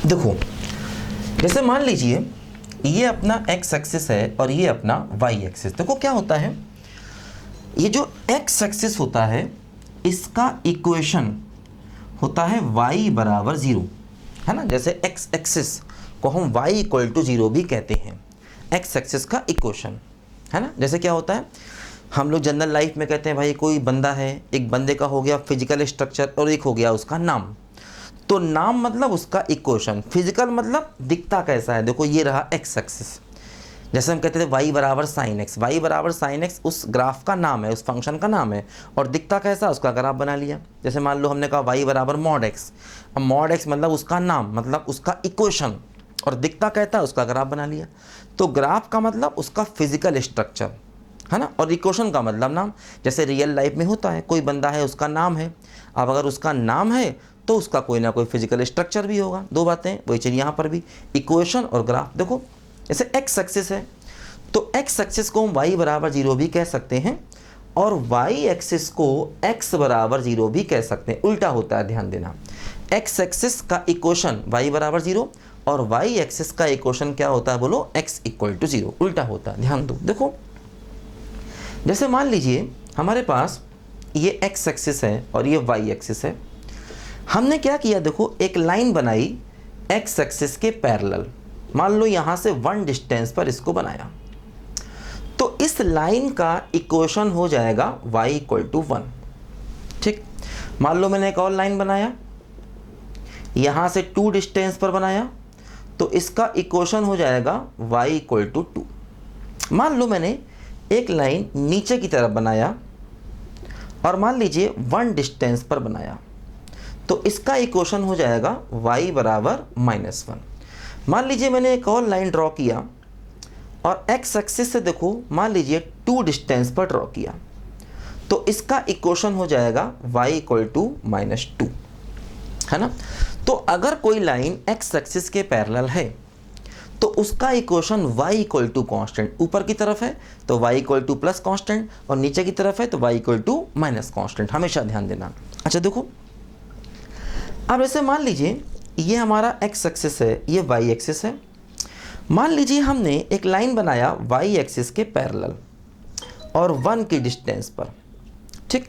देखो, जैसे मान लीजिए ये अपना एक्स एक्सिस है और ये अपना वाई एक्सिस। देखो क्या होता है, ये जो एक्स एक्सिस होता है इसका इक्वेशन होता है y बराबर 0, है ना। जैसे एक्स एक्सिस को हम y इक्वल टू 0 भी कहते हैं, एक्स एक्सिस का इक्वेशन, है ना। जैसे क्या होता है, हम लोग जनरल लाइफ में कहते हैं भाई कोई बंदा है, एक बंदे का हो गया फिजिकल स्ट्रक्चर और एक हो गया उसका नाम। तो नाम मतलब उसका इक्वेशन, फिजिकल मतलब दिखता कैसा है। देखो ये रहा एक्स एक्सिस, जैसे हम कहते थे y बराबर साइन एक्स, वाई बराबर साइन एक्स उस ग्राफ का नाम है, उस फंक्शन का नाम है, और दिखता कैसा, उसका ग्राफ बना लिया। जैसे मान लो हमने कहा y बराबर मॉड एक्स, अब मॉड एक्स मतलब उसका नाम, मतलब उसका इक्वेशन, और दिखता कहता है उसका ग्राफ बना लिया। तो ग्राफ का मतलब उसका फिजिकल स्ट्रक्चर, है ना, और इक्वेशन का मतलब नाम। जैसे रियल लाइफ में होता है, कोई बंदा है उसका नाम है, अब अगर उसका नाम है तो उसका कोई ना कोई फिजिकल स्ट्रक्चर भी होगा। दो बातें वही चीज़ यहाँ पर भी, इक्वेशन और ग्राफ। देखो जैसे एक्स एक्सिस है तो एक्स एक्सिस को हम y बराबर 0 भी कह सकते हैं और y एक्सिस को x बराबर 0 भी कह सकते हैं। उल्टा होता है, ध्यान देना, एक्स एक्सिस का इक्वेशन y बराबर 0 और y एक्सिस का इक्वेशन क्या होता है, बोलो x इक्वल टू 0, उल्टा होता है, ध्यान दो। देखो जैसे मान लीजिए हमारे पास ये x एक्सिस है और ये y एक्सिस है, हमने क्या किया, देखो एक लाइन बनाई x एक्सिस के पैरेलल, मान लो यहाँ से 1 डिस्टेंस पर इसको बनाया, तो इस लाइन का इक्वेशन हो जाएगा y इक्वल टू 1। ठीक, मान लो मैंने एक और लाइन बनाया, यहाँ से 2 डिस्टेंस पर बनाया, तो इसका इक्वेशन हो जाएगा y इक्वल टू 2। मान लो मैंने एक लाइन नीचे की तरफ बनाया और मान लीजिए 1 डिस्टेंस पर बनाया, तो इसका इक्वेशन हो जाएगा y बराबर -1। मान लीजिए मैंने एक और लाइन ड्रॉ किया और x एक्सिस से देखो मान लीजिए 2 डिस्टेंस पर ड्रॉ किया, तो इसका इक्वेशन हो जाएगा y इक्वल टू -2, है ना। तो अगर कोई लाइन x एक्सिस के पैरेलल है तो उसका equation y equal to constant, ऊपर की तरफ है तो y equal to plus constant और नीचे की तरफ है तो y equal to minus constant, हमेशा ध्यान देना। अच्छा देखो, अब ऐसे मान लीजिए ये हमारा x एक्सिस है, ये y एक्सिस है। मान लीजिए हमने एक लाइन बनाया y एक्सिस के पैरेलल और 1 की डिस्टेंस पर। ठीक,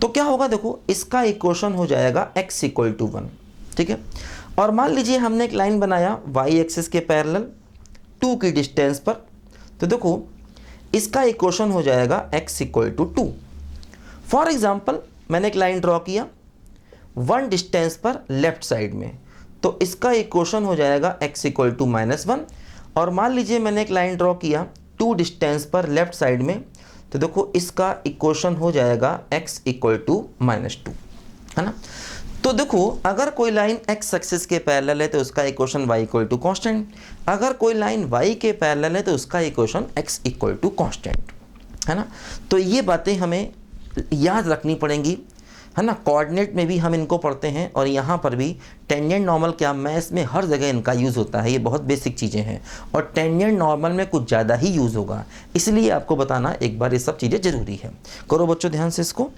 तो क्या होगा, देखो इसका इक्वेशन हो जाएगा x इक्वल टू 1। ठीक है, और मान लीजिए हमने एक लाइन बनाया y एक्सिस के पैरेलल 2 की डिस्टेंस पर, तो देखो इसका इक्वेशन हो जाएगा x equal to 2। For example मैंने एक लाइन ड्रॉ किया 1 डिस्टेंस पर लेफ्ट साइड में, तो इसका इक्वेशन हो जाएगा x इक्वल टू -1। और मान लीजिए मैंने एक लाइन ड्रॉ किया 2 डिस्टेंस पर लेफ्ट साइड में, तो देखो इसका इक्वेशन हो जाएगा x इक्वल टू -2, है ना। तो देखो अगर कोई लाइन x एक्सिस के पैरेलल है तो उसका equation y equal to constant, अगर कोई लाइन y के पैरेलल है तो उसका equation x equal to constant, है ना। तो ये बातें हमें याद रखनी पड़ेंगी, है ना। कोऑर्डिनेट में भी हम इनको पढ़ते हैं और यहाँ पर भी टेंजेंट नॉर्मल क्या, मैथ्स में हर जगह इनका यूज़ होता है, ये बहुत बेसिक चीज़ें हैं और टेंजेंट नॉर्मल में कुछ ज़्यादा ही यूज़ होगा, इसलिए आपको बताना एक बार ये सब चीज़ें ज़रूरी है। करो बच्चों ध्यान से इसको।